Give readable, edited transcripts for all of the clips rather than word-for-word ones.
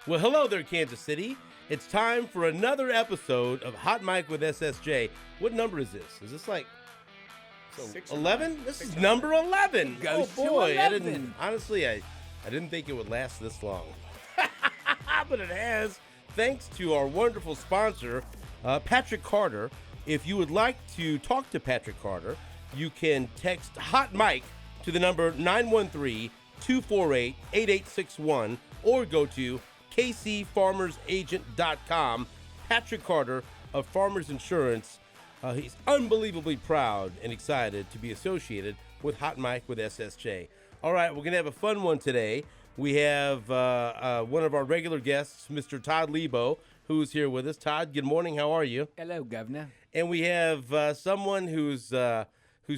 Well, hello there, Kansas City. It's time for another episode of Hot Mic with SSJ. What number is this? Is this like 11? This is number 11. Goes oh boy, to 11. I didn't think it would last this long, but it has. Thanks to our wonderful sponsor, Patrick Carter. If you would like to talk to Patrick Carter, you can text Hot Mic to the number 913-248-8861 or go to kcfarmersagent.com. Patrick Carter of Farmers Insurance. He's unbelievably proud and excited to be associated with Hot Mic with SSJ. All right, we're going to have a fun one today. We have one of our regular guests, Mr. Todd Lebo, who's here with us. Todd, good morning. How are you? Hello, Governor. And we have someone who's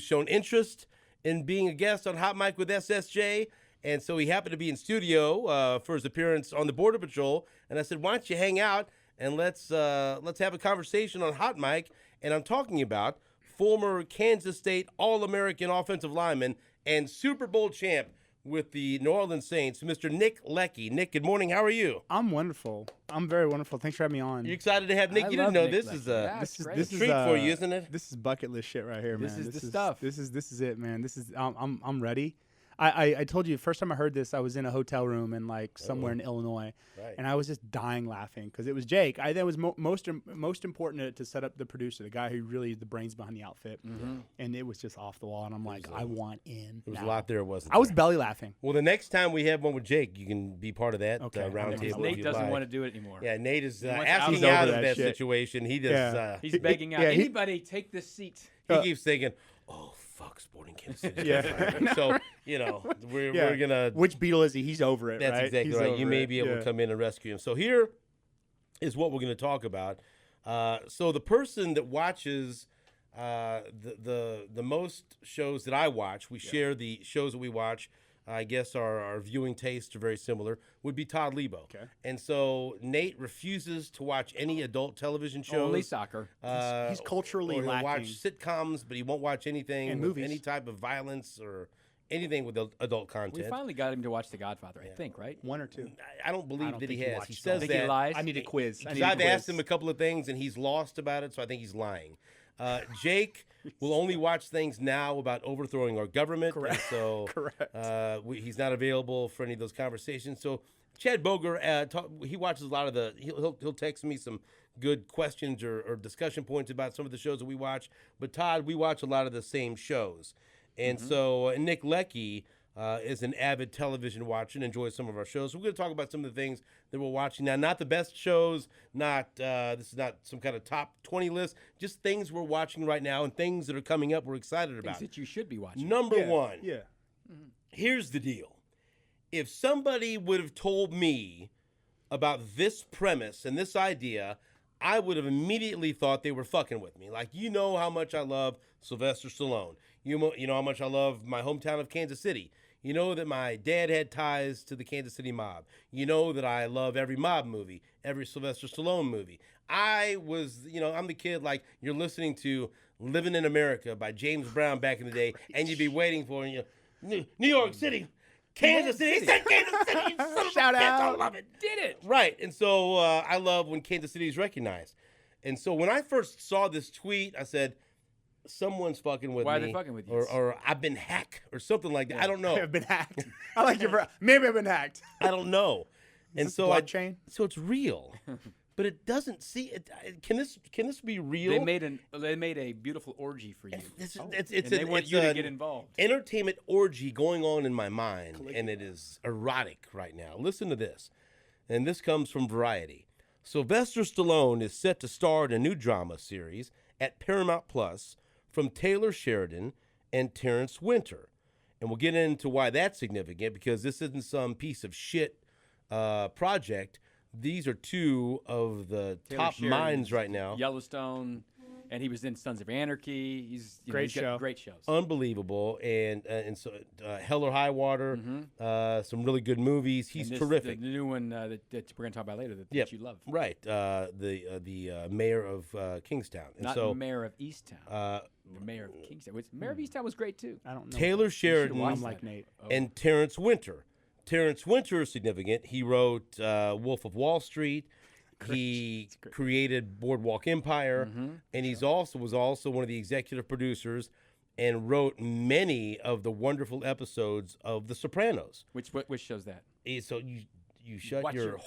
shown interest in being a guest on Hot Mic with SSJ. And so he happened to be in studio for his appearance on the Border Patrol. And I said, why don't you hang out and let's have a conversation on Hot Mic. And I'm talking about former Kansas State All-American offensive lineman and Super Bowl champ with the New Orleans Saints, Mr. Nick Leckie. Nick, good morning. How are you? I'm wonderful. I'm very wonderful. Thanks for having me on. You excited to have Nick? I You didn't love know Nick this Leckie. is Yeah, This is a treat for you, isn't it? This is bucket list shit right here, man. This is the stuff. This is it, man. This is I'm ready. I told you the first time I heard this, I was in a hotel room in like somewhere in Illinois, Right. and I was just dying laughing because it was Jake. I think it was most important to set up the producer, the guy who really is the brains behind the outfit, and it was just off the wall. And I'm like, I want in. There was now. a lot there, wasn't I was there? belly laughing. Well, the next time we have one with Jake, you can be part of that Okay. round Okay. table. Nate doesn't want to do it anymore. Yeah, Nate is wants asking out. out He's of over that that shit. situation. He does. Yeah. He's begging out. Yeah, he- Anybody take this seat? He keeps thinking, "Oh fuck, Sporting Kansas City." Yeah. So we're gonna. Which Beatle is he? He's over it. That's right? exactly He's right. over You may it. be able Yeah. to come in and rescue him. So here is what we're going to talk about. So the person that watches the most shows that I watch, we share the shows that we watch. I guess our viewing tastes are very similar, would be Todd Lebo. Okay. And so Nate refuses to watch any adult television shows. Only soccer. He's culturally or he'll lacking. watch sitcoms, but he won't watch anything And with movies. any type of violence or anything with adult We content. finally got him to watch The Godfather, I think, right? One or two. I don't believe I don't that he think he has. watched He them. says Think that he lies? I need a quiz. because I've asked him a couple of things and he's lost about it, so I think he's lying. Jake will only watch things now about overthrowing our government. Correct. And so Correct. he's not available for any of those conversations. So Chad Boger, he watches a lot of he'll text me some good questions or discussion points about some of the shows that we watch. But Todd, we watch a lot of the same shows. And so Nick Leckie is an avid television watcher and enjoys some of our shows. So we're going to talk about some of the things that we're watching now. Not the best shows, this is not some kind of top 20 list, just things we're watching right now and things that are coming up we're excited Things about. that you should be watching. Number Yeah, one, Yeah. here's the deal. If somebody would have told me about this premise and this idea, I would have immediately thought they were fucking with me. Like, you know how much I love Sylvester Stallone. You know how much I love my hometown of Kansas City. You know that my dad had ties to the Kansas City mob. You know that I love every mob movie, every Sylvester Stallone movie. I'm the kid like you're listening to Living in America by James Brown back in the day, and you'd be waiting for New York City, Kansas City. He said Kansas City. You son of a Shout bitch, out. I love it. Did it? Right, and so I love when Kansas City is recognized. And so when I first saw this tweet, I said, someone's fucking with me. Why are they fucking with you? Or I've been hacked or something like that. I don't know. I've been hacked. I like your. Maybe I've been hacked. I don't know. And this so blockchain? so it's real. But it doesn't see it. Can this be real? They made a beautiful orgy for you. It's and they want you to get involved. Entertainment orgy going on in my mind, and it is erotic right now. Listen to this. And this comes from Variety. Sylvester Stallone is set to star in a new drama series at Paramount Plus from Taylor Sheridan and Terrence Winter. And we'll get into why that's significant, because this isn't some piece of shit project. These are two of the Taylor top Sheridan's minds right now. Yellowstone, and he was in Sons of Anarchy. He's Great got show. Great shows. Unbelievable. And so Hell or High Water, some really good movies. He's And this, terrific. The new one that we're going to talk about later that Yep. you love. Right. The mayor of Kingstown. And Not so Mayor of Easttown. The Mayor of Kingstown. Mayor of Easttown was great too. I don't know. Taylor watch Sheridan I'm that. like Nate. and Terrence Winter. Terrence Winter is significant. He wrote Wolf of Wall Street. He created Boardwalk Empire, and he's was also one of the executive producers and wrote many of the wonderful episodes of The Sopranos. Which shows that? So you shut your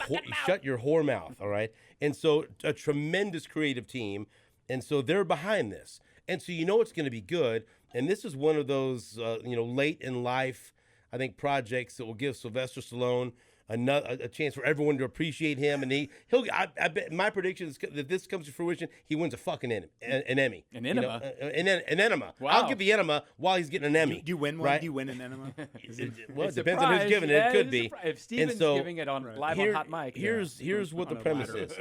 whore mouth, all right? And so a tremendous creative team, and so they're behind this, and so you know it's going to be good. And this is one of those late in life, I think, projects that will give Sylvester Stallone a chance for everyone to appreciate him, and I bet my prediction is that this comes to fruition, he wins a fucking an Emmy, an enema, an enema. Wow. I'll give the enema while he's getting an Emmy. Do you win one? Right? Do you win an enema? Well, it depends on who's giving it. It could be. If Steven's giving it on live on Hot Mic, here's what the premise is.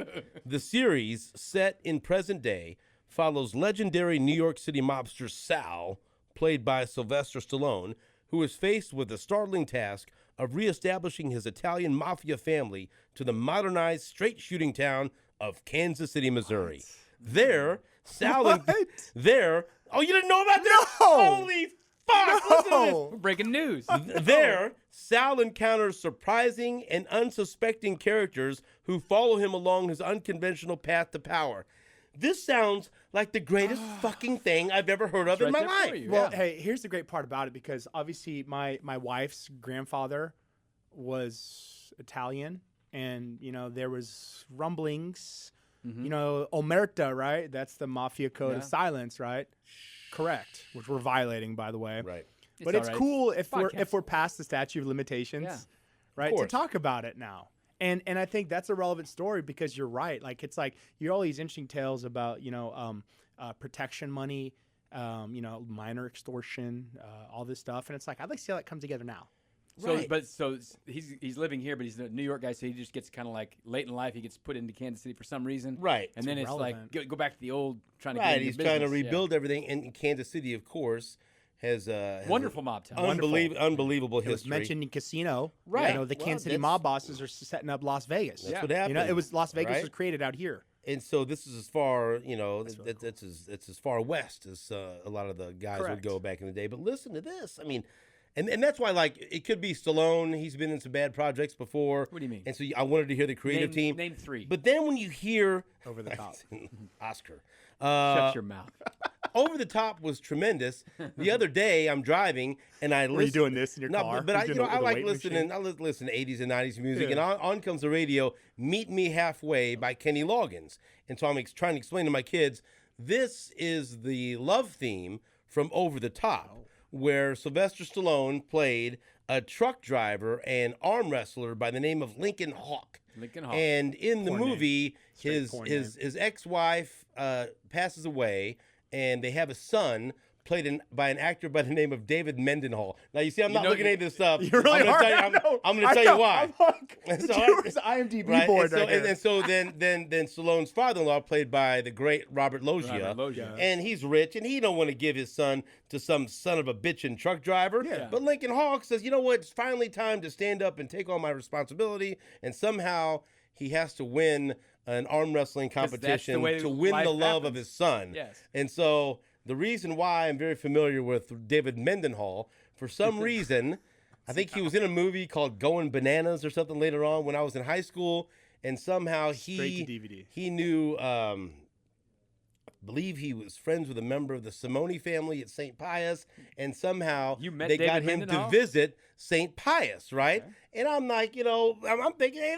The series, set in present day, follows legendary New York City mobster Sal, played by Sylvester Stallone, who is faced with the startling task of reestablishing his Italian mafia family to the modernized straight-shooting town of Kansas City, Missouri. There, Sal oh, you didn't know about this? No! Holy fuck! Listen to this. Breaking news. There, Sal encounters surprising and unsuspecting characters who follow him along his unconventional path to power. This sounds like the greatest fucking thing I've ever heard of in my life. Well, hey, here's the great part about it, because obviously my wife's grandfather was Italian, and there was rumblings. Omerta, right? That's the mafia code of silence, right? Correct, which we're violating, by the way. Right. But it's cool if we're past the statute of limitations, right? To talk about it now. And I think that's a relevant story, because you're right. Like, it's like you hear all these interesting tales about protection money, minor extortion, all this stuff, and it's like I'd like to see how that comes together now. So he's living here, but he's a New York guy, so he just gets kind of like late in life he gets put into Kansas City for some reason, right? And then it's like go back to the old trying to right. Get He's into trying to business. rebuild everything, and Kansas City, of course, has wonderful mob town, unbelievable history. It was mentioned in Casino, right? The Kansas City mob bosses are setting up Las Vegas. That's what happened. It was Las Vegas was created out here. And so this is as far, it's as far west as a lot of the guys would go back in the day. But listen to this. I mean, and that's why, like, it could be Stallone. He's been in some bad projects before. What do you mean? And so I wanted to hear the creative team. Name three. But then when you hear Over the Top, Oscar, shut your mouth. Over the Top was tremendous. The other day, I'm driving and I listen. Were you doing this in your car? But I like listening. I listen to 80s and 90s music, and on comes the radio. "Meet Me Halfway" by Kenny Loggins, and so I'm trying to explain to my kids this is the love theme from Over the Top, where Sylvester Stallone played a truck driver and arm wrestler by the name of Lincoln Hawk. And in the movie, his ex-wife passes away, and they have a son played by an actor by the name of David Mendenhall. Now, you see, I'm not looking at this stuff. You really I'm going to tell you why. It's IMDb board right here. And so then Stallone's father-in-law, played by the great Robert Loggia, and he's rich, and he don't want to give his son to some son of a bitchin' truck driver. Yeah. But Lincoln Hawk says, you know what? It's finally time to stand up and take on my responsibility, and somehow he has to win an arm wrestling competition to win the love of his son. Yes. And so the reason why I'm very familiar with David Mendenhall, for some reason, I think he was in a movie called Going Bananas or something later on when I was in high school, and somehow he knew, I believe he was friends with a member of the Simone family at St. Pius, and somehow they got him to visit St. Pius, right? Okay. And I'm like, I'm thinking, hey,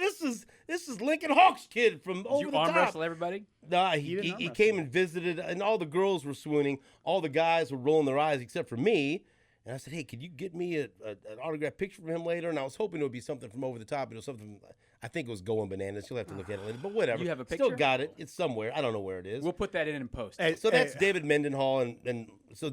this is Lincoln Hawk's kid from Over the Top. Did you arm wrestle everybody? Nah, he came and visited, and all the girls were swooning. All the guys were rolling their eyes except for me. And I said, hey, could you get me an autographed picture from him later? And I was hoping it would be something from Over the Top. It was something, I think it was Going Bananas. You'll have to look at it later. But whatever. You have a picture? Still got it. It's somewhere. I don't know where it is. We'll put that in post. So that's David Mendenhall. And so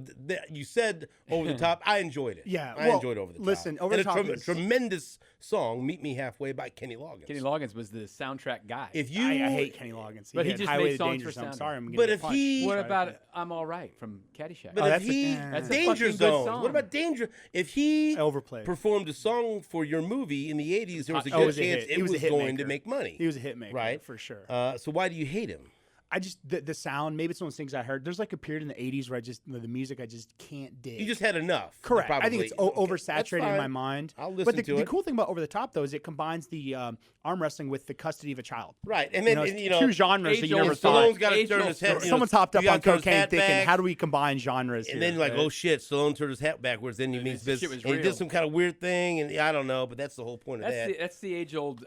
you said Over the Top. I enjoyed it. Yeah. I enjoyed Over the Top. Listen, Over the Top is a tremendous song, Meet Me Halfway by Kenny Loggins. Kenny Loggins was the soundtrack guy. I hate Kenny Loggins. But he just made songs for I'm sorry, I'm But if he... What about I'm All Right from Caddyshack? But if he... That's Danger Zone. What about Danger... If he overplayed performed a song for your movie in the 80s, there was a good chance it was going to make money. He was a hit maker, right? For sure. So why do you hate him? I just the sound. Maybe it's one of those things I heard. There's like a period in the '80s where the music I just can't dig. You just had enough. Correct. Probably. I think it's oversaturated in my mind. I'll listen but to it. The cool thing about Over the Top though is it combines the arm wrestling with the custody of a child. Right, and then two genres that you never thought. Stallone's got to turn his head. Someone's hopped up on cocaine thinking, how do we combine genres? And then you're like, oh shit, Stallone turned his hat backwards. Then he means business. And he did some kind of weird thing, and I don't know, but that's the whole point of that. That's the age-old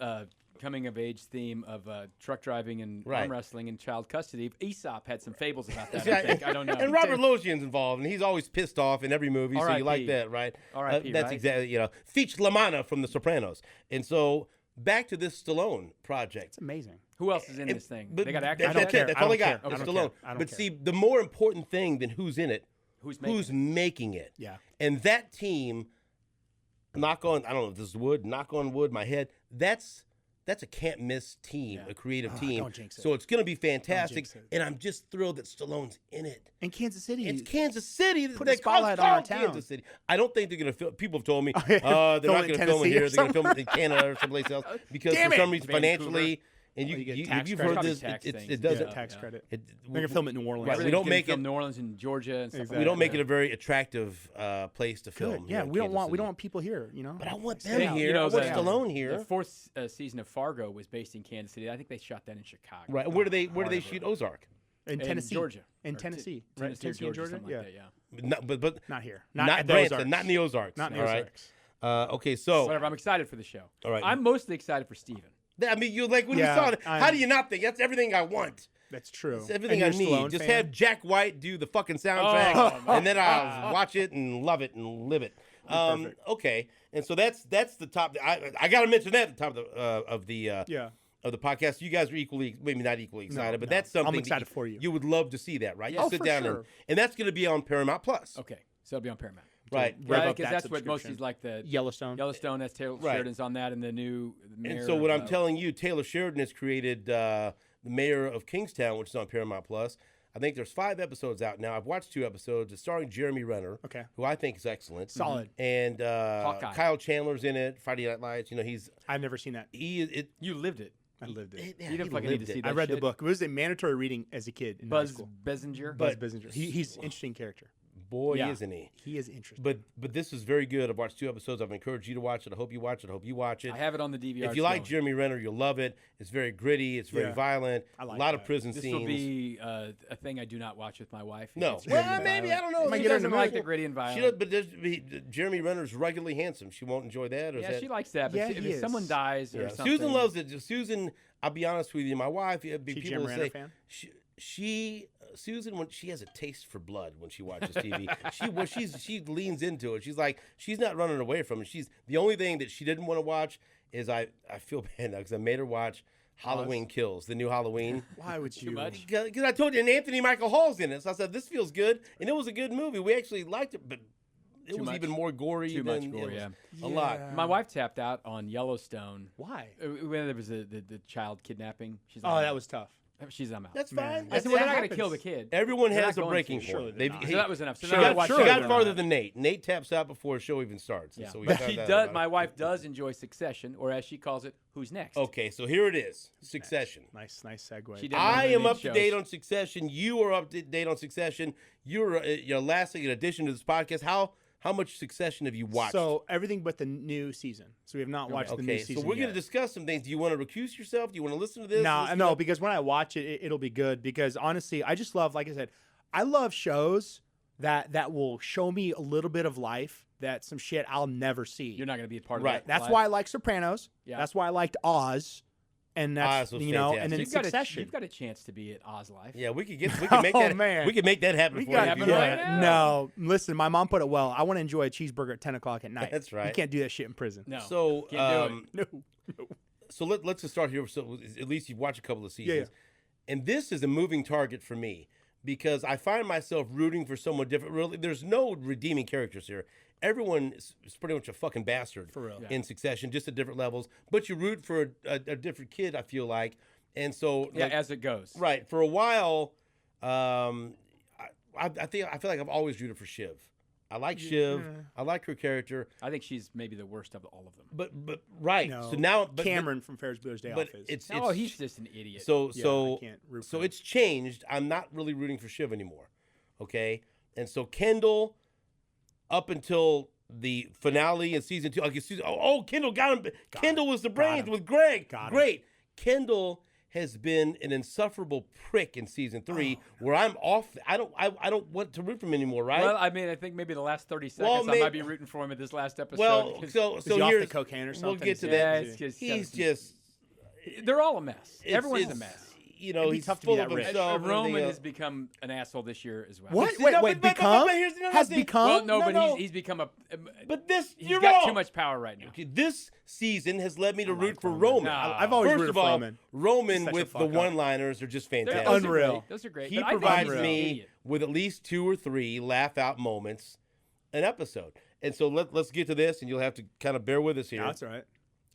coming of age theme of truck driving and arm wrestling and child custody. Aesop had some fables about that. I think. I don't know. And Robert Loggian's involved, and he's always pissed off in every movie, so you like that, right? R.I.P. That's exactly Feach LaManna from The Sopranos, and so back to this Stallone project. It's amazing. Who else is in this thing? They got actors. That's all they got. Okay. Stallone. But see, the more important thing than who's in it, who's making it. Yeah. And that team, knock on wood, my head. That's a can't miss team, a creative team. Don't jinx it. So it's going to be fantastic, and I'm just thrilled that Stallone's in it. In Kansas City. It's Kansas City. Put a spotlight on our town. Kansas City. I don't think they're going to film. People have told me they're not going to film it here. They're going to film it in Canada or someplace else because for some reason financially. And you've heard this. It doesn't tax credit. They're going to film it in New Orleans. Right, we don't make it New Orleans and Georgia. And stuff we don't make it a very attractive place to film. Yeah, we don't want people here. But I want them here. I want Stallone here. The fourth season of Fargo was based in Kansas City. I think they shot that in Chicago. Right. Where do they shoot Ozark? In Tennessee, Georgia. In Tennessee, right? Tennessee or Georgia. Yeah. Like that, But not here. Not Branson. Not in the Ozarks. Not in the Ozarks. Okay, so whatever. I'm excited for the show. All right. I'm mostly excited for Steven. I mean, you like when you saw it. How do you not think that's everything I want? That's true. That's everything I need. Just have Jack White do the fucking soundtrack, and then I'll watch it and love it and live it. Okay, and so that's the top. I got to mention that at the top of the podcast. You guys are maybe not equally excited, but that's something I'm excited for you. You would love to see that, right? Yeah. You sit down and that's going to be on Paramount Plus. Okay, so it'll be on Paramount. Right, right, because that's what most is like the Yellowstone. That's Taylor Sheridan's on that, and the new mayor. And so what I'm telling you, Taylor Sheridan has created the mayor of Kingstown, which is on Paramount Plus. I think there's 5 episodes out now. I've watched 2 episodes. It's starring Jeremy Renner, who I think is excellent, solid, and Kyle Chandler's in it. Friday Night Lights. I've never seen that. You lived it. I lived it. You don't fucking need to see that. I read the book. It was a mandatory reading as a kid in high school. Buzz Bissinger. He's an interesting character. Boy, isn't he? He is interesting. But this is very good. I've watched 2 episodes. I've encouraged you to watch it. I hope you watch it. I hope you watch it. I have it on the DVR. If you like Jeremy Renner, you'll love it. It's very gritty. It's very violent. I like a lot of prison this scenes. This will be a thing I do not watch with my wife. No. Well, maybe. I don't know. She doesn't like the gritty and violent. But Jeremy Renner's regularly handsome. She won't enjoy that? Or she likes that. But if someone dies or something. Susan loves it. Susan, I'll be honest with you, my wife, people will say, Susan, when she has a taste for blood when she watches TV, she leans into it. She's like, she's not running away from it. She's the only thing that she didn't want to watch is I feel bad now because I made her watch Halloween Kills, the new Halloween. Why would you? Because I told you, and Anthony Michael Hall's in it, so I said this feels good, and it was a good movie. We actually liked it, but it was even more gory. Too much gory, a lot. My wife tapped out on Yellowstone. Why? When there was the child kidnapping. She's that was tough. She's I'm out. That's fine. I said, well, they're not going to kill the kid. Everyone has a breaking point. So that was enough. So she got farther than Nate. Nate taps out before the show even starts. Yeah. So but she does. My wife does enjoy Succession, or as she calls it, Who's Next? Okay, so here it is. Succession. Nice segue. I am up to date on Succession. You are up to date on Succession. You're last thing in addition to this podcast. How much Succession have you watched? So everything but the new season. So we have not watched the new season. So we're going to discuss some things. Do you want to recuse yourself? Do you want to listen to this? No, because when I watch it, it'll be good. Because honestly, I just love, like I said, I love shows that will show me a little bit of life, that some shit I'll never see. You're not going to be a part of that. That's why I like Sopranos. Yeah. That's why I liked Oz. And that's and then Succession. You've got a chance to be at Oz Life. Yeah, we could make that. Man. We could make that happen for you. Right now. No, listen, my mom put it well. I want to enjoy a cheeseburger at 10:00 at night. That's right. You can't do that shit in prison. No. So can't do it. No. So let's just start here. So at least you've watched a couple of seasons, and this is a moving target for me because I find myself rooting for someone different. Really, there's no redeeming characters here. Everyone is pretty much a fucking bastard for real. In Succession, just at different levels. But you root for a different kid, I feel like. And so, as it goes, right. For a while, I feel like I've always rooted for Shiv. I like Shiv. I like her character. I think she's maybe the worst of all of them. But right. No. So now Cameron from Ferris Bueller's Day Off is. He's just an idiot. So I can't root for him. it's changed. I'm not really rooting for Shiv anymore. Okay? And so Kendall, up until the finale in season 2, Kendall got him. Kendall was the brains with Greg. Great. Kendall has been an insufferable prick in season 3, where I'm off. I don't want to root for him anymore, right? Well, I mean, I think maybe the last 30 seconds I might be rooting for him in this last episode. Well, so is he off the cocaine or something? We'll get to that. He's just. They're all a mess. Everyone's a mess. You know, he's tough to full be of that rich. himself. Roman has become an asshole this year as well. What? Wait, become? Has become? Well, but he's become a. But he's got too much power right now. Okay, this season has led me to root for Roman. No. I've always rooted for Roman. Roman with the one-liners are just fantastic. Unreal. Those are great. He provides me with at least 2 or 3 laugh-out moments an episode. And so let's get to this, and you'll have to kind of bear with us here. No, that's all right.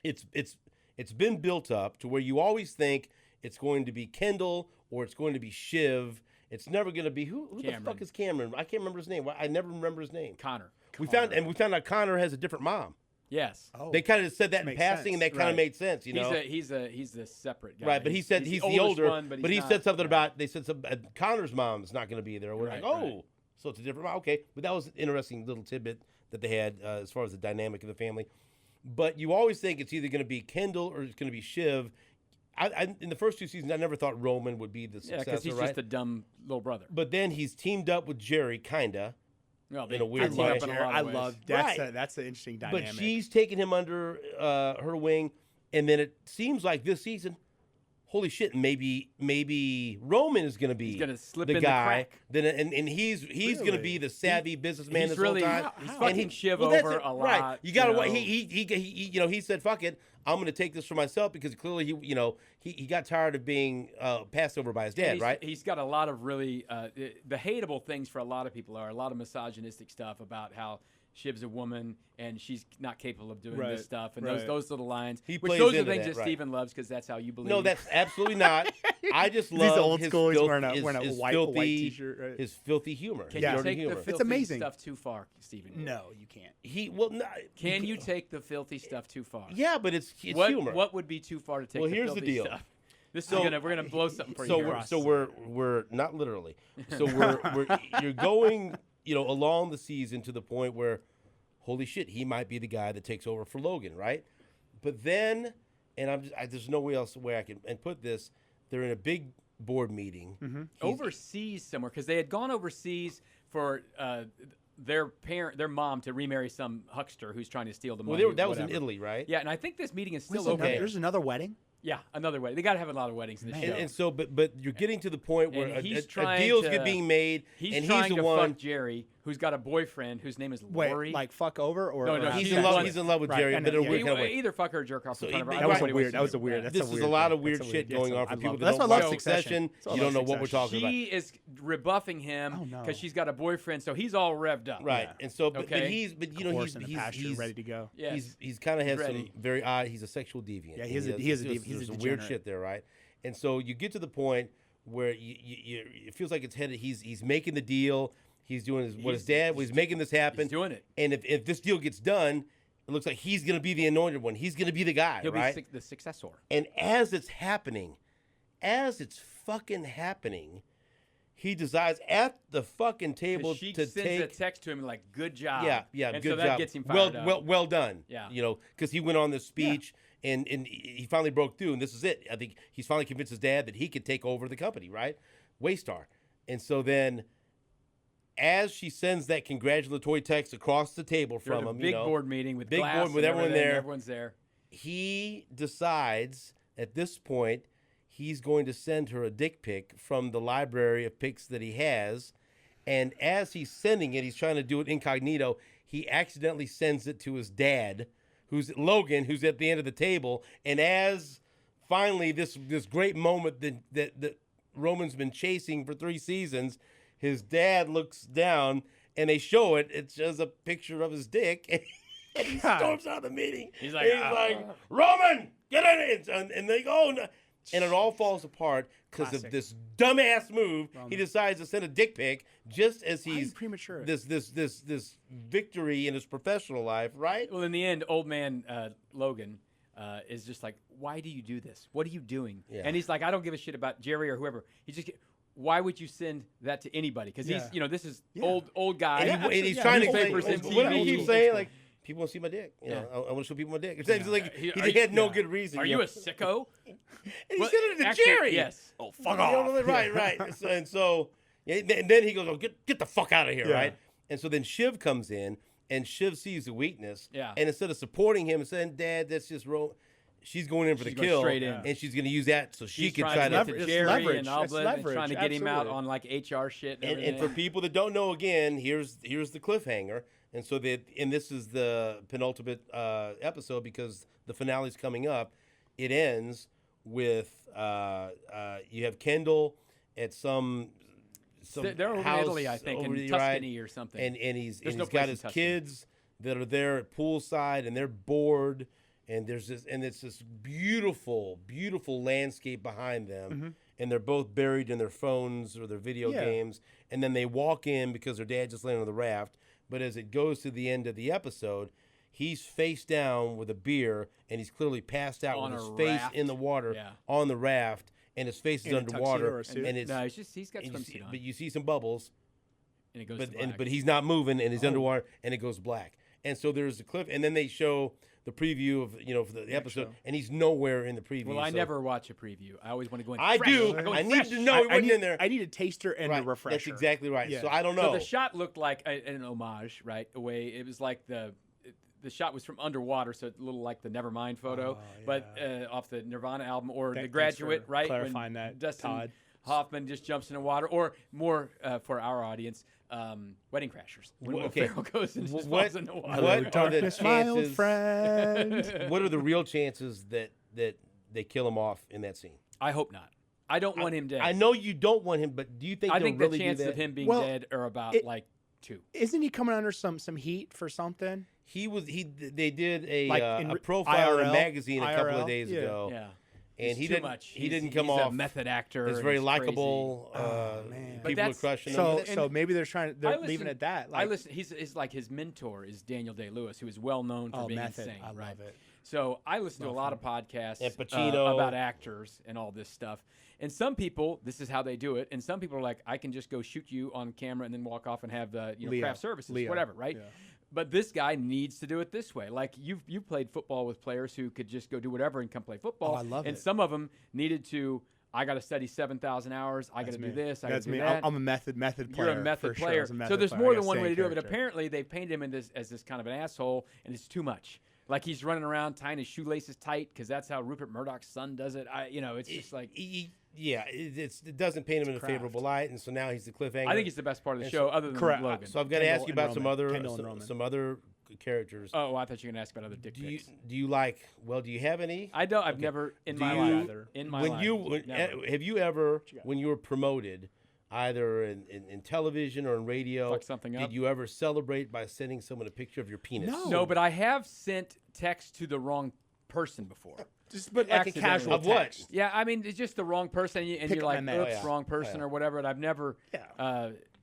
It's been built up to where you always think it's going to be Kendall or it's going to be Shiv. It's never going to be who the fuck is Cameron? I can't remember his name. I never remember his name. Connor. We found out Connor has a different mom. Yes. Oh, they kind of said that in passing, sense. and that kind of made sense. You know, he's the separate guy. Right, but he said he's the older one, but he said something about Connor's mom is not going to be there. We're so it's a different mom. Okay, but that was an interesting little tidbit that they had as far as the dynamic of the family. But you always think it's either going to be Kendall or it's going to be Shiv. I in the first 2 seasons, I never thought Roman would be the successor. because he's just a dumb little brother. But then he's teamed up with Jerry, kinda. Well, in a weird way. I love that's an interesting dynamic. But she's taken him under her wing, and then it seems like this season, holy shit, maybe Roman is going to be slip the in guy. The crack. Then and he's going to be the savvy businessman this really, whole time. He's fucking Shiv over a lot. Right. You got to he said fuck it. I'm going to take this for myself because clearly he got tired of being passed over by his dad, right? He's got a lot of really the hateable things for a lot of people are a lot of misogynistic stuff about how Shiv's a woman and she's not capable of doing this stuff and those little lines. Those are things that Steven loves because that's how you believe. No, that's absolutely not. I just love old his school. He's wearing a white T-shirt. Right? His filthy humor. Can you take the filthy amazing. stuff too far, Steven? No, you can't. Can you take the filthy stuff too far? Yeah, but it's humor. What would be too far to take? Well, the here's filthy the deal. Stuff? We're gonna blow something for you. So we're not literally. So you're going along the season to the point where, holy shit, he might be the guy that takes over for Logan, right? But then, and there's no way else I can put this. They're in a big board meeting overseas somewhere because they had gone overseas for their mom to remarry some huckster who's trying to steal the money. Well, that was in Italy, right? Yeah, and I think this meeting is still over. There's another wedding. Yeah, another wedding. They got to have a lot of weddings in this show. And so, but you're getting to the point where a deal's being made, he's and trying he's the to one. fuck Jerry, who's got a boyfriend whose name is Gory. Like fuck over or no, he's in love with Jerry. Either fuck her or jerk off in front of her. That was a weird. This is a lot of weird shit going on for people that don't watch Succession. You don't know what we're talking about. She is rebuffing him because she's got a boyfriend, so he's all revved up. Right, and so but he's ready to go. He's kind of has some very odd. He's a sexual deviant. Yeah, he is a deviant. He's a weird shit there, right? And so you get to the point where it feels like it's headed. He's making the deal. He's doing his dad. He's making this happen. He's doing it. And if this deal gets done, it looks like he's going to be the anointed one. He's going to be the guy, He'll right? be the successor. And as it's fucking happening, he decides at the fucking table she to sends a text to him like, "Good job." Yeah, and good so job. That gets him fired up. Well done. Yeah, because he went on this speech. And he finally broke through, and this is it. I think he's finally convinced his dad that he could take over the company, right? Waystar. And so then, as she sends that congratulatory text across the table from him, big board meeting with everyone there. Everyone's there. He decides at this point he's going to send her a dick pic from the library of pics that he has, and as he's sending it, he's trying to do it incognito. He accidentally sends it to his dad, who's Logan, who's at the end of the table. And as finally this great moment that Roman's been chasing for 3 seasons, his dad looks down and they show it. It's just a picture of his dick. And he storms out of the meeting. He's like, Roman, get in it. And they go, oh, no. And it all falls apart because of this dumbass move. He decides to send a dick pic just as he's premature. This victory in his professional life, right? Well, in the end, old man Logan is just like, why do you do this? What are you doing? Yeah. And he's like, I don't give a shit about Jerry or whoever. Why would you send that to anybody? Because he's, this is old guy. And he's trying to say, what he keeps saying, like, people want to see my dick. You know, I want to show people my dick. It's like he had no good reason. Are you a sicko? And he said it to Jerry. Yes. Oh, fuck off. Right. And so then he goes, get the fuck out of here, right? And so then Shiv comes in, and Shiv sees the weakness. Yeah. And instead of supporting him and saying, Dad, that's just wrong, she's going in for the kill. Straight in. And she's going to use that so she can try to Jerry and Albert and trying to get him out on like HR shit. And for people that don't know, again, here's the cliffhanger. And so this is the penultimate episode because the finale's coming up. It ends with you have Kendall at some they're over in Italy, I think, in Tuscany or something. And he's got his kids that are there at poolside, and they're bored. And it's this beautiful, beautiful landscape behind them, and they're both buried in their phones or their video games. And then they walk in because their dad just landed on the raft. But as it goes to the end of the episode, he's face down with a beer, and he's clearly passed out with his face in the water on the raft, and his face is underwater. And it's no, he's got swimsuit on. But you see some bubbles, and it goes to black. But he's not moving, and he's underwater, and it goes black. And so there's a cliff, and then they show the preview of for the episode, and he's nowhere in the preview. Well, I never watch a preview. I always want to go in. I fresh. do. I need to know he wasn't in there. I need a taster and a refresher. That's exactly right. Yeah. So I don't know. So the shot looked like an homage, right? A way it was like the shot was from underwater, so it's a little like the Nevermind photo, but off the Nirvana album or The Graduate, right? Clarifying that, Dustin Todd Hoffman just jumps in the water, or more for our audience. Wedding Crashers. When Will Ferrell goes and just falls in the water. What are the chances, my old friend? What are the real chances that they kill him off in that scene? I hope not. I don't want him dead. I know you don't want him, but do you think I they'll think really the chances do that? of him being dead are about 2. Isn't he coming under some heat for something? They did a profile in a magazine a couple of days ago. Yeah. And he didn't come off. off. He's a method actor. He's very likable. Man. People are crushing him. So maybe they're leaving it at that. I listen. He's like his mentor is Daniel Day-Lewis, who is well known for being method. insane. I love it. So I listen to a lot of podcasts and Pacino. About actors and all this stuff. And some people, this is how they do it. And some people are like, I can just go shoot you on camera and then walk off and have the craft services, whatever, right? Yeah. But this guy needs to do it this way. Like you played football with players who could just go do whatever and come play football. I love it. And some of them needed to. I got to study 7,000 hours. I got to do this. I got to do that. that. I'm a method player. You're a method player. Sure. So there's more than one way to do it. But apparently they painted him as this kind of an asshole, and it's too much. Like he's running around tying his shoelaces tight because that's how Rupert Murdoch's son does it. It's just like. It doesn't paint him in a favorable light, and so now he's the cliffhanger. I think he's the best part of the show, other than Logan. So I've got to ask you about some other characters. Oh, I thought you were going to ask about other dick pics. Do you like? Well, do you have any? I don't. I've never in my life. In my life. Have you ever, when you were promoted, either in television or in radio, fuck something up? Did you ever celebrate by sending someone a picture of your penis? No, but I have sent text to the wrong person before. But like a casual text. Yeah, I mean, it's just the wrong person, and you're like, oops, wrong person or whatever. And I've never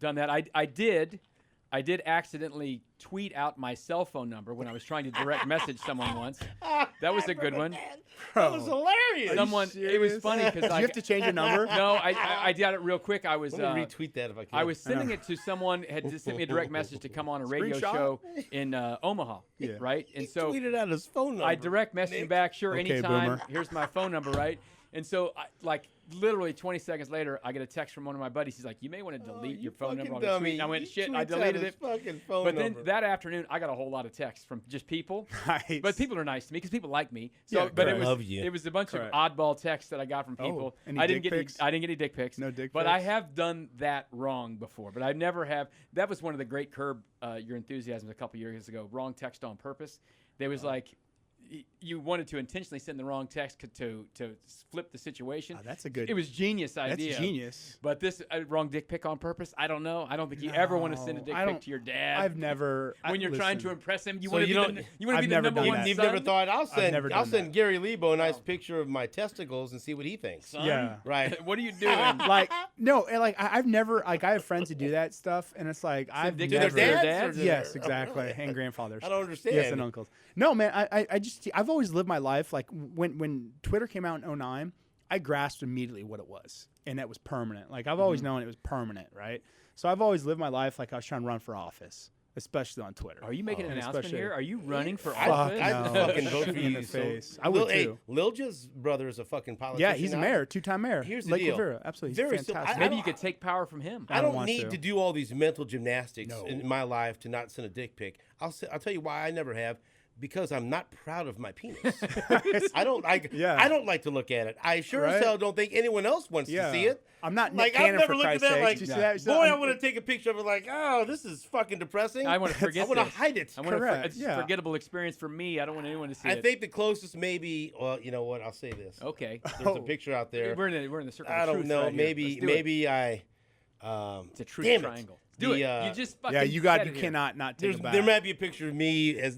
done that. I did accidentally tweet out my cell phone number when I was trying to direct message someone once. That was a good one. That was hilarious. It was funny because you have to change your number. No, I did it real quick. I was Let me retweet that if I can. I was sending it to someone had just sent me a direct message to come on a radio show in Omaha, right? And so tweeted out his phone number. I direct messaged him back. Sure, anytime. Boomer. Here's my phone number, right? And so, literally 20 seconds later, I get a text from one of my buddies. He's like, "You may want to delete your phone number on the tweet." And I went, "Shit, I deleted it." But then that afternoon, I got a whole lot of texts from just people. Nice. But people are nice to me because people like me. So, but it was a bunch of oddball texts that I got from people. I didn't get any dick pics. No dick pics. But I have done that wrong before. But I never have. That was one of the great Curb Your Enthusiasm a couple years ago. Wrong text on purpose. They was like. you wanted to intentionally send the wrong text to flip the situation. That's a good. It was genius idea. That's genius. But this wrong dick pic on purpose. I don't know. I don't think you ever want to send a dick pic to your dad. I've never. When you're trying to impress him, you So want to you be don't- the number one. You've son? never thought I'll done send Gary Lebo a nice picture of my testicles and see what he thinks. Son? Yeah. Right. What are you doing? Like no, and like I've never like I have friends who do that stuff, and it's like I've dick never. to their dads? Yes, exactly, and grandfathers. I don't understand. Yes, and uncles. No, man, I've always lived my life like when Twitter came out in 2009, I grasped immediately what it was, and that was permanent. Like I've always known it was permanent, right? So I've always lived my life like I was trying to run for office, especially on Twitter. Are you making an announcement especially- here? Are you running for Fuck office? I'd no. fucking vote for In you. the so- face. I would too. Lilja's brother is a fucking politician. Yeah, he's a now. mayor, 2-time mayor. Here's the Lake deal. Rivera, absolutely, Very he's simple. fantastic. Maybe you could take power from him. I don't don't want need to. to do all these mental gymnastics No. in my life to not send a dick pic. I'll tell you why I never have. Because I'm not proud of my penis. I don't like. Yeah. I don't like to look at it. I sure as Right? hell don't think anyone else wants to see it. I'm not Nick Like I've Cannon, never for looked at Christ's that sake. like, Did you see that? boy, I want to take a picture of it. Like, oh, this is fucking depressing. I want to forget. I want to this. hide it. I want Correct, It's yeah. a forgettable experience for me. I don't want anyone to see I it. think the closest maybe. Well, you know what? I'll say this. Okay. There's a picture out there. We're in the circle. I of don't truth know. right here. Let's do it. Maybe I. It's a truth damn it. triangle. Do The, it. You just fucking Yeah, you said it here. cannot not take it back. There might be a picture of me as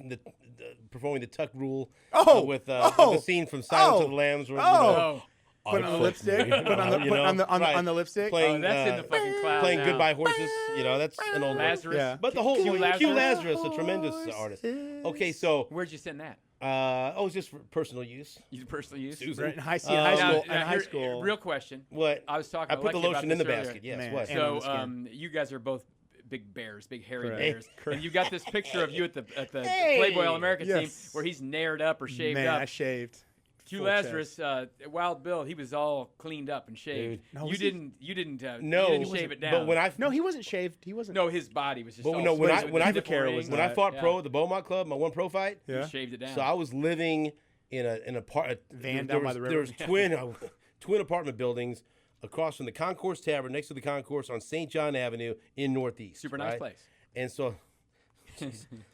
performing the tuck rule. Oh, with oh, the scene from Silence oh, of the Lambs. Where, Oh, Put on the lipstick. Put on the You put know, on the right. on the lipstick. Playing, that's in the fucking cloud playing now. Goodbye Horses. You know, that's an old one. Lazarus. Yeah. But the whole Q Q Lazarus. Lazarus, a tremendous artist. Okay, so Where'd you send that? it's just for personal use. You personally use? Susan. Right, in high school. Now, high here- school. Real question. What? I was talking. I to put the Alexi about lotion in the this earlier. basket. Yes. Man. What? And on the So skin. you guys are both big bears, big hairy Correct. bears, Correct. and you got this picture of you at the Hey! Playboy All American team Yes. where he's nared up or shaved Man, I up. shaved. Q full Lazarus, Wild Bill, he was all cleaned up and shaved. Dude. No, you was he? didn't. You didn't No, shave it down. But when I No, he wasn't shaved. He wasn't. no, his body was just. But all no, when I sweaty when I with hair nipple was when I rings. fought Yeah. pro at the Beaumont Club, my one pro fight. You Yeah. shaved it down. So I was living in a part Van there down by was, the There river. was twin apartment buildings across from the Concourse Tavern, next to the Concourse on St. John Avenue in Northeast. Super nice right? place. And so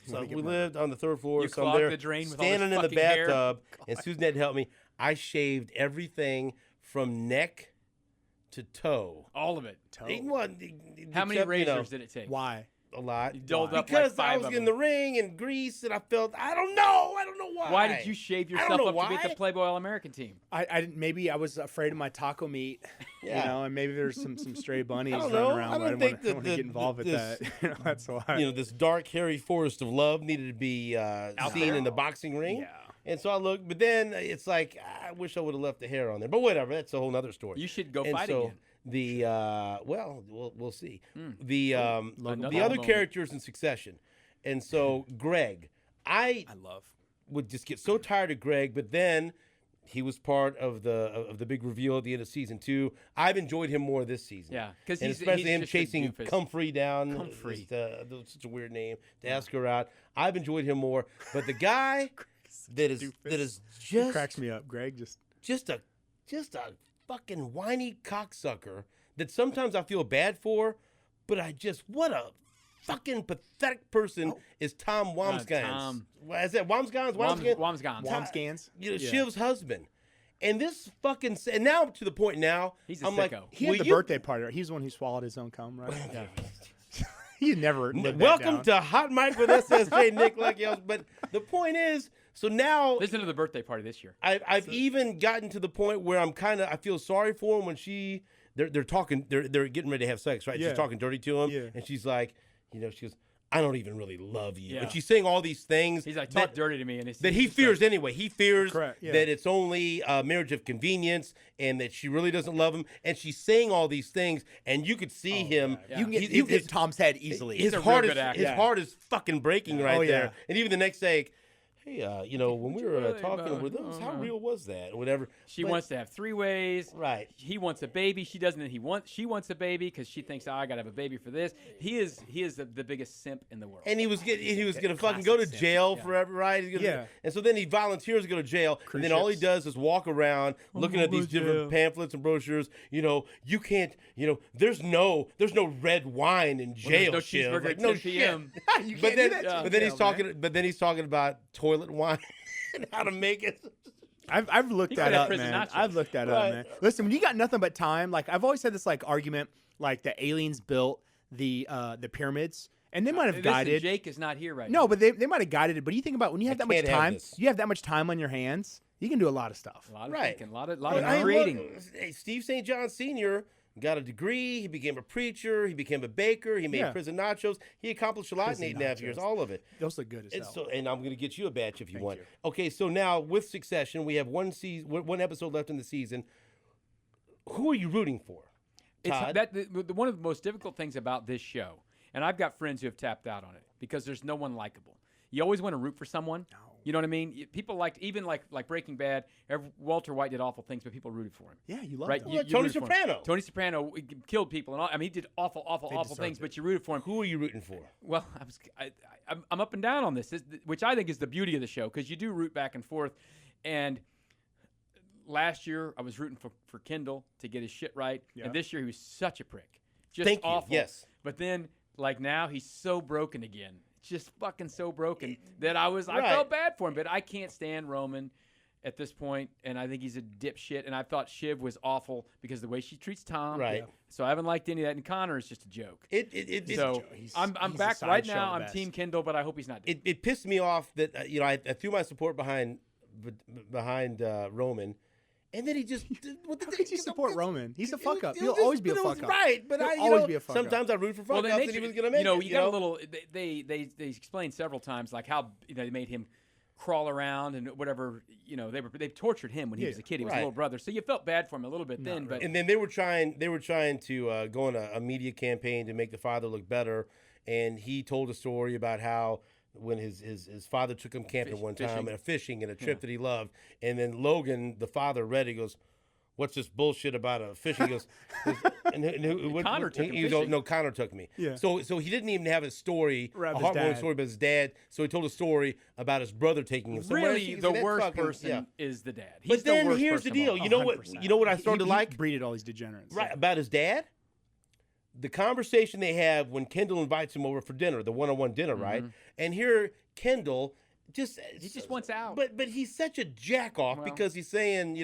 we lived on the third floor. You so I'm clogged there the drain with all this standing in the fucking hair? bathtub, and Susan had to help me. I shaved everything from neck to toe. All of it. How many except, razors did it take? Why? A lot. You doled up because like I 5 was of in them. the ring and grease, and I felt I don't know why. Why did you shave I don't yourself know up to beat the why. Playboy All American team? I didn't. Maybe I was afraid of my taco meat. Yeah. You know, and maybe there's some stray bunnies I don't running know. around. I but don't I think didn't want to get involved with this- that. You know, that's why. You know, this dark, hairy forest of love needed to be seen there. in the boxing ring. Yeah. And so I looked, but then it's like I wish I would have left the hair on there. But whatever, that's a whole other story. You should go and fight so again. the we'll see. The Another the other moment. characters in succession, and so Greg, I love. would just get so tired of Greg, but then he was part of the big reveal at the end of season 2. I've enjoyed him more this season. Yeah, because And he's especially he's him just a chasing doofus. Comfrey down. Comfrey. That's such a weird name to ask her out. I've enjoyed him more, but the guy that is He just cracks me up. Greg just a fucking whiny cocksucker that sometimes I feel bad for, but what a fucking pathetic person is Tom Wamsgans. Tom. What is that Wamsgans? Wamsgans. Wamsgans. You know, Shiv's husband. And this fucking and now to the point now He's a I'm like, sicko. He will had the you- birthday party. He's the one who swallowed his own cum, right? Yeah. He never. lived that Welcome down. to Hot Mic with SSJ Nick Lucky else. But the point is, so now Listen to the birthday party this year. I've even gotten to the point where I feel sorry for him when they're talking, they're getting ready to have sex, right? Yeah. She's talking dirty to him, Yeah. and she's like, she goes, I don't even really love you, Yeah. and she's saying all these things. He's like, talk dirty to me, and that he fears anyway. He fears Correct, yeah. that it's only a marriage of convenience and that she really doesn't love him. And she's saying all these things, and you could see him. yeah. You can get, He- you can his- get Tom's head easily. His a heart real is good actor. his Yeah. heart is fucking breaking right Oh, yeah. there. And even the next day, hey, when we were really talking, about- were those how real was that? Or whatever. She But- wants to have 3 ways. Right. He wants a baby. She doesn't. She wants a baby because she thinks, I gotta have a baby for this. He is the biggest simp in the world. And he was gonna fucking go to simp. jail Yeah. forever, right? He's gonna- Yeah. And so then he volunteers to go to jail, and then all he does is walk around looking at these different pamphlets and brochures. You know, you can't. You know, there's no red wine in jail. no Shiv. cheeseburger Like, at no 10 p.m. shit. You But can't do then, that to but then jail, he's talking. But then he's talking about toilet wine. and how to make it. I've looked that up, man. I've looked that up, man. Listen, when you got nothing but time, like I've always had this like argument, like the aliens built the pyramids, and they might have guided. Jake is not here right now. No, but they might have guided it. But you think about when you have that much time, you have that much time on your hands, you can do a lot of stuff. A lot of thinking, a lot of creating. Steve St. John Sr. got a degree. He became a preacher. He became a baker. He made prison nachos. He accomplished a lot in 8.5 years. All of it. Those look good as hell. And I'm going to get you a batch if you want. Okay, so now with Succession, we have one episode left in the season. Who are you rooting for? Todd? One of the most difficult things about this show, and I've got friends who have tapped out on it because there's no one likable. You always want to root for someone. No. You know what I mean? People even like Breaking Bad. Walter White did awful things, but people rooted for him. Yeah, you love right? him. Tony Soprano. Tony Soprano killed people, and all. I mean, he did awful things, but you rooted for him. Who are you rooting for? Well, I'm up and down on this, which I think is the beauty of the show because you do root back and forth. And last year, I was rooting for Kendall to get his shit right, and this year he was such a prick, just awful. Yes, but then like now he's so broken again. Just fucking so broken that I felt bad for him, but I can't stand Roman at this point, and I think he's a dipshit. And I thought Shiv was awful because of the way she treats Tom. Right. So I haven't liked any of that. And Connor is just a joke. I'm back right now. I'm Team Kendall, but I hope he's not. It pissed me off that I threw my support behind Roman. And then he just. How could you support Roman? He's a fuck up. He'll always be a fuck up. Right, but always be a fuck up. Sometimes I root for fuck ups, and he was going to make it. You got a little. They explained several times like how they made him crawl around and whatever. They tortured him when he was a kid. He was a little brother, so you felt bad for him a little bit then. But and then they were trying to go on a media campaign to make the father look better, and he told a story about how. When his father took him camping one time and fishing and a trip that he loved, and then Logan, the father, read it. He goes, "What's this bullshit about a fishing?" He goes, Connor took him fishing. No, Connor took me. Yeah. So he didn't even have a story, a heartwarming story about his dad. So he told a story about his brother taking him. Really, the worst person is the dad. But then here's the deal. You know what I started to like? He breeded all these degenerates. Right about his dad. The conversation they have when Kendall invites him over for dinner, the one-on-one dinner, right? And here Kendall he just wants out. But he's such a jack off because he's saying,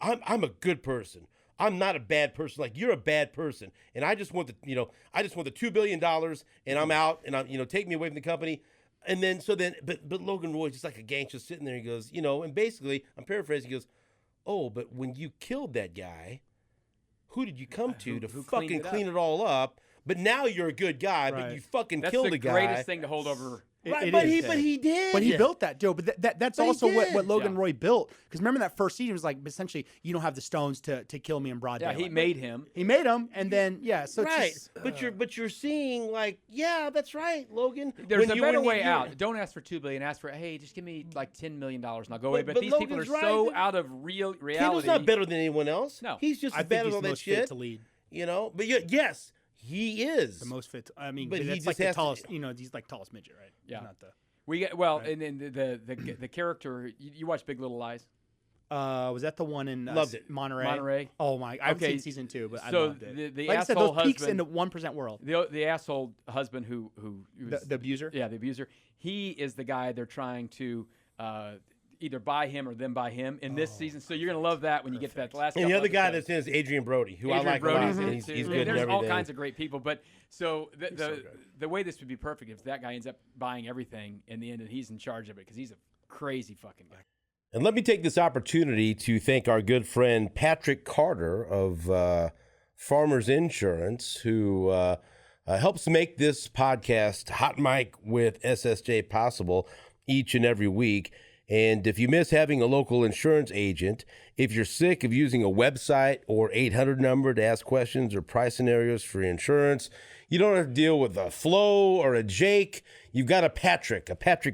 I'm a good person. I'm not a bad person. Like you're a bad person, and I just want the $2 billion, and I'm out, and take me away from the company. And then but Logan Roy's just like a gangster sitting there. He goes, and basically I'm paraphrasing. He goes, oh, but when you killed that guy. Who did you come to fucking clean it all up? But now you're a good guy, but you fucking killed a guy. That's the greatest thing to hold over. But he did. But he built that, Joe. But that's also what Logan Roy built. Because remember that first season was like essentially you don't have the stones to kill me in broad daylight. Yeah, he made him. He made him, and then so right. But you're seeing like that's right, Logan. There's a better way out. Don't ask for $2 billion. Ask for just give me like $10 million and I'll go away. But these people are so out of reality. Kendall's not better than anyone else. No, he's just as bad as all that shit. Fit to lead. But yes. He is the most fit. I mean, but he's like the tallest. He's like tallest midget, right? Yeah. He's not the. We get and then the character. You watch Big Little Lies? Was that the one in loved it. Monterey? Oh my! I've seen season 2, but I loved it. The like asshole I said, those husband, peaks in the 1% world. The asshole husband who the abuser. Yeah, the abuser. He is the guy they're trying to. Either buy him or them buy him in this season. So you're going to love that when you get to that last. And the other guy that's in is Adrian Brody, who I like a lot. He's good and everything. There's all kinds of great people, but the way this would be perfect if that guy ends up buying everything in the end and he's in charge of it because he's a crazy fucking guy. And let me take this opportunity to thank our good friend Patrick Carter of Farmers Insurance, who helps make this podcast Hot Mic with SSJ possible each and every week. And if you miss having a local insurance agent, if you're sick of using a website or 800 number to ask questions or price scenarios for your insurance, you don't have to deal with a Flo or a Jake. You've got a Patrick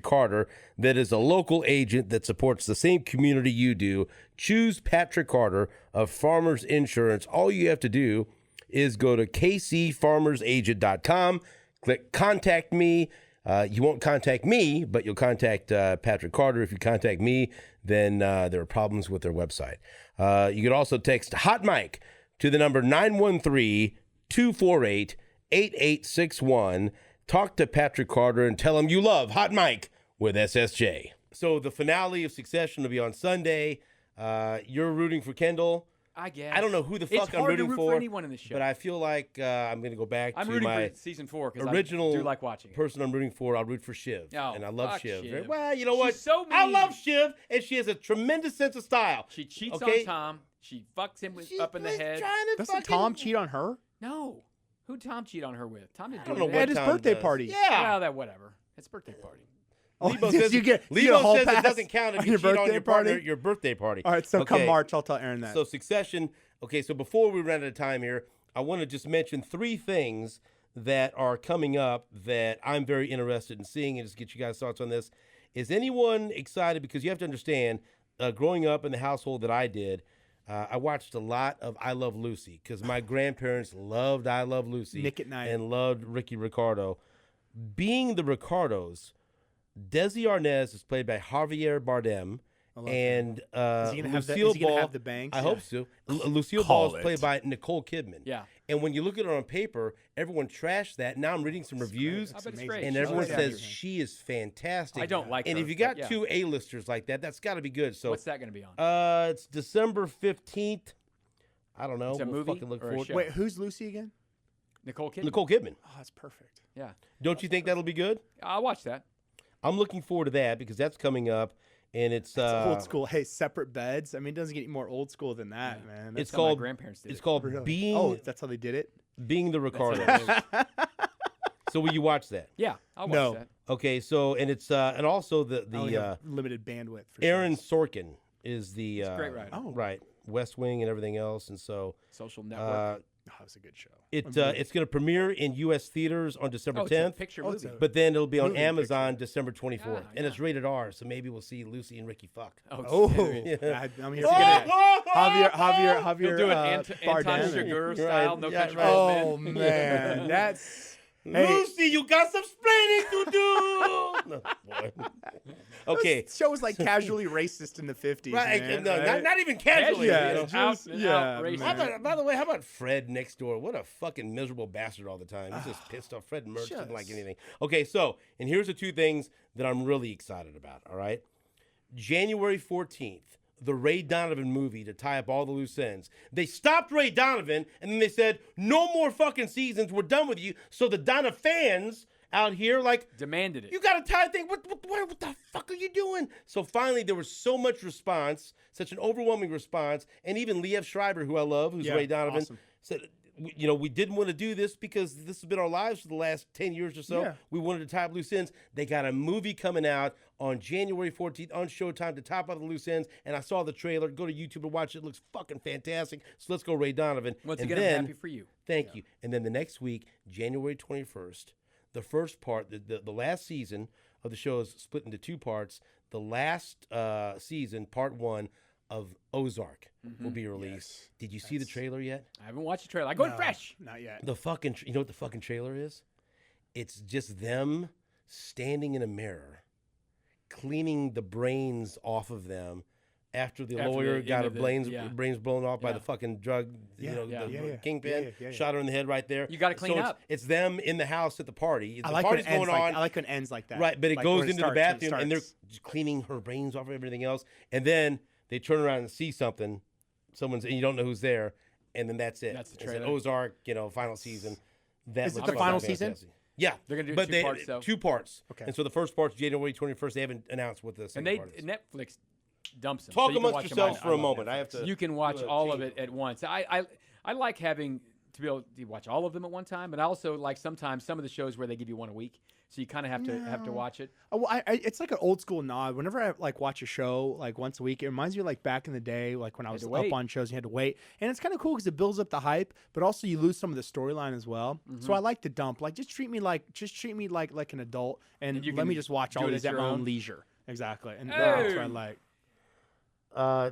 Carter that is a local agent that supports the same community you do. Choose Patrick Carter of Farmers Insurance. All you have to do is go to kcfarmersagent.com, click Contact Me. You won't contact me, but you'll contact Patrick Carter. If you contact me, then there are problems with their website. You could also text Hot Mic to the number 913-248-8861. Talk to Patrick Carter and tell him you love Hot Mic with SSJ. So the finale of Succession will be on Sunday. You're rooting for Kendall. I guess. I don't know who the fuck I'm rooting for anyone in this show. But I feel like I'm going to go back to my for season 4 because original I do like watching it. Person I'm rooting for. I'll root for Shiv. Oh, and I love Shiv. Shiv. Well, you know what? She's so mean. I love Shiv, and she has a tremendous sense of style. She cheats on Tom. She fucks him up in the head. Doesn't Tom cheat on her? No. Who'd Tom cheat on her with? Tom didn't do anything. At his birthday party. Yeah. Well, that whatever. It's a birthday party. Lebo says, Lebo says it doesn't count if you cheat on your partner at your birthday party. All right, so come March, I'll tell Aaron that. So Succession. Okay, so before we run out of time here, I want to just mention 3 things that are coming up that I'm very interested in seeing and just get you guys' thoughts on this. Is anyone excited? Because you have to understand, growing up in the household that I did, I watched a lot of I Love Lucy because my grandparents loved I Love Lucy. Nick at Night. And loved Ricky Ricardo. Being the Ricardos, Desi Arnaz is played by Javier Bardem. And Lucille Ball, have the bangs? I hope so. Lucille Ball is played by Nicole Kidman. Yeah. And when you look at her on paper, everyone trashed that. Now I'm reading some reviews, and everyone says she is fantastic. I don't like her. And if you got 2 A-listers like that, that's got to be good. So what's that going to be on? It's December 15th. I don't know. It's a movie fucking look or a forward. show? Wait, who's Lucy again? Nicole Kidman. Nicole Kidman. Oh, that's perfect. Yeah. Don't you think that'll be good? I'll watch that. I'm looking forward to that because that's coming up. And it's old school. Hey, separate beds. I mean, it doesn't get any more old school than that, man. It's called my grandparents did. It's called Really? Being. Oh, that's how they did it. Being the Ricardos. So will you watch that? Yeah, I'll watch that. Okay, so and it's and also the limited bandwidth. For Aaron Sorkin is the great writer. Oh, right, West Wing and everything else, and so Social Network. that was a good show. It's going to premiere in U.S. theaters on December 10th. It's a picture movie. But then it'll be on Amazon December 24th, yeah. and it's rated R, so maybe we'll see Lucy and Ricky fuck. Oh, yeah. I'm here. Javier. You'll do an Anton Chigurh style, no country for old men. Oh man, that's. Hey. Lucy, you got some explaining to do. No, boy. Okay. This show was like casually racist in the 50s. Right, man, no, right? Not even casually. Yeah, you know. racist. By the way, how about Fred next door? What a fucking miserable bastard all the time. He's just pissed off. Fred Mertz doesn't like anything. Okay, so, and here's the 2 things that I'm really excited about, all right? January 14th. The Ray Donovan movie to tie up all the loose ends. They stopped Ray Donovan, and then they said, no more fucking seasons. We're done with you. So the Donna fans out here, like, demanded it. You got to tie thing. What the fuck are you doing? So finally, there was so much response, such an overwhelming response, and even Liev Schreiber, who I love, who's Ray Donovan, said, you know, we didn't want to do this because this has been our lives for the last 10 years or so. Yeah. We wanted to tie up loose ends. They got a movie coming out on January 14th on Showtime to top up the loose ends. And I saw the trailer. Go to YouTube to watch it. It looks fucking fantastic. So let's go Ray Donovan. Once again, I'm happy for you. Thank you. And then the next week, January 21st, the first part, the last season of the show is split into 2 parts. The last season, part 1, of Ozark will be released. Yes. Did you see the trailer yet? I haven't watched the trailer. I go in fresh. Not yet. You know what the fucking trailer is? It's just them standing in a mirror, cleaning the brains off of them after the lawyer got her brains blown off by the fucking drug, the kingpin, shot her in the head right there. You got to clean up. It's them in the house at the party. I like when it ends like that. Right, but it goes into the bathroom and they're cleaning her brains off of everything else, and then they turn around and see something, and you don't know who's there, and then that's it. That's the trailer. It's an Ozark, final season. Is it the final season? Yeah, they're gonna do 2 parts though. 2 parts. Okay. And so the first part's January 21st. They haven't announced what the second part is. Netflix dumps them. Talk amongst yourselves for a moment. I have to. You can watch all of it at once. I like having to be able to watch all of them at one time, but I also like sometimes some of the shows where they give you 1 a week, so you kind of have to watch it. Oh, well, it's like an old school nod. Whenever I watch a show like once a week, it reminds me of back in the day, like when I was up on shows, you had to wait, and it's kind of cool because it builds up the hype, but also you lose some of the storyline as well. Mm-hmm. So I like to dump. Just treat me like an adult, and let me just watch all these at my own leisure. Exactly, and that's what I like.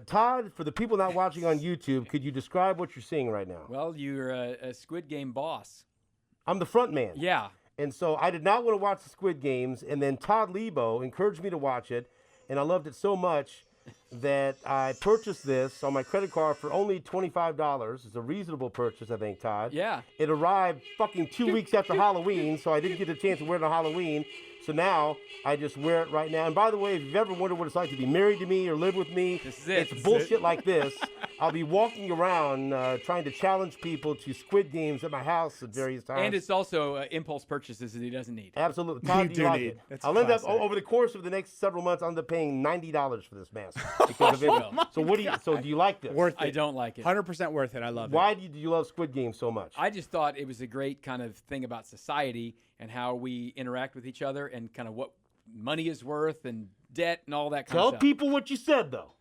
Todd, for the people not watching on YouTube, could you describe what you're seeing right now? Well, you're a Squid Game boss. I'm the front man. Yeah. And so I did not want to watch the Squid Games, and then Todd Lebo encouraged me to watch it, and I loved it so much that I purchased this on my credit card for only $25. It's a reasonable purchase, I think, Todd. Yeah. It arrived fucking 2 weeks after Halloween, so I didn't get the chance to wear it on Halloween. So now I just wear it right now. And by the way, if you've ever wondered what it's like to be married to me or live with me, it's bullshit like this. I'll be walking around trying to challenge people to Squid Games at my house at various times. And it's also impulse purchases that he doesn't need. Absolutely. Todd, do you like it? I'll end up, over the course of the next several months, I'll end up paying $90 for this mask. Because of it. So do you like this? Worth it. I don't like it. 100% worth it. I love it. Why do you love Squid Game so much? I just thought it was a great kind of thing about society and how we interact with each other and kind of what money is worth and debt and all that kind of stuff. Tell people what you said, though.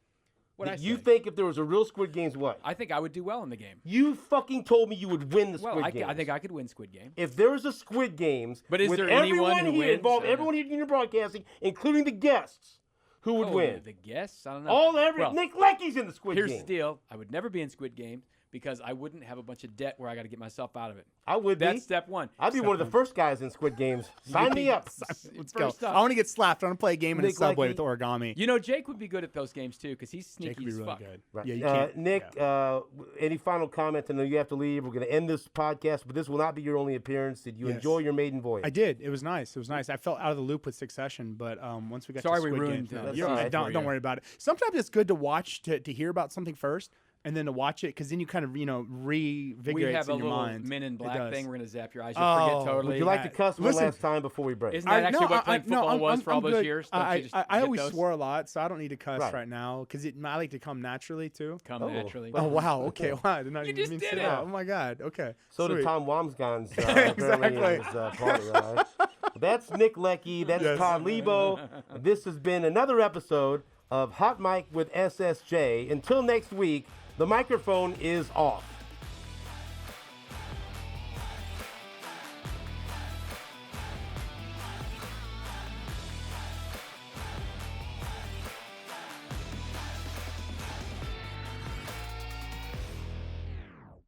You think if there was a real Squid Games, what? I think I would do well in the game. You fucking told me you would win the Squid Games. I think I could win Squid Game. If there was a Squid Games, but is there anyone who wins? Everyone here in broadcasting, including the guests, who would win? The guests? I don't know. Nick Leckie's in the Squid Game. Here's the deal. I would never be in Squid Game because I wouldn't have a bunch of debt where I got to get myself out of it. I would be. That's step one. I'd be one of the first guys in Squid Games. Sign me up. Let's go. I want to get slapped. I want to play a game in a subway with origami. You know, Jake would be good at those games, too, because he's sneaky Jake would be really good. Right. Yeah, you can't, Nick, any final comments? I know you have to leave. We're going to end this podcast, but this will not be your only appearance. Did you enjoy your maiden voyage? I did. It was nice. I felt out of the loop with Succession, but once we got to Squid Game, don't worry about it. Sometimes it's good to watch, to hear about something first, and then to watch it, because then you kind of, reinvigorates in your mind. We have a little Men in Black thing. We're going to zap your eyes. You'll forget totally. Would you like to cuss one last time before we break? Isn't that actually what playing football was for all those years? I always swore a lot, so I don't need to cuss right now, because I like to come naturally, too. Naturally. Oh, wow. Okay. Wow. I did not you even just mean did to it. that. Oh, my God. Okay. So did Tom Wamsgans apparently in his party, right? That's Nick Leckie. That's Todd Lebo. This has been another episode of Hot Mic with SSJ. Until next week, the microphone is off.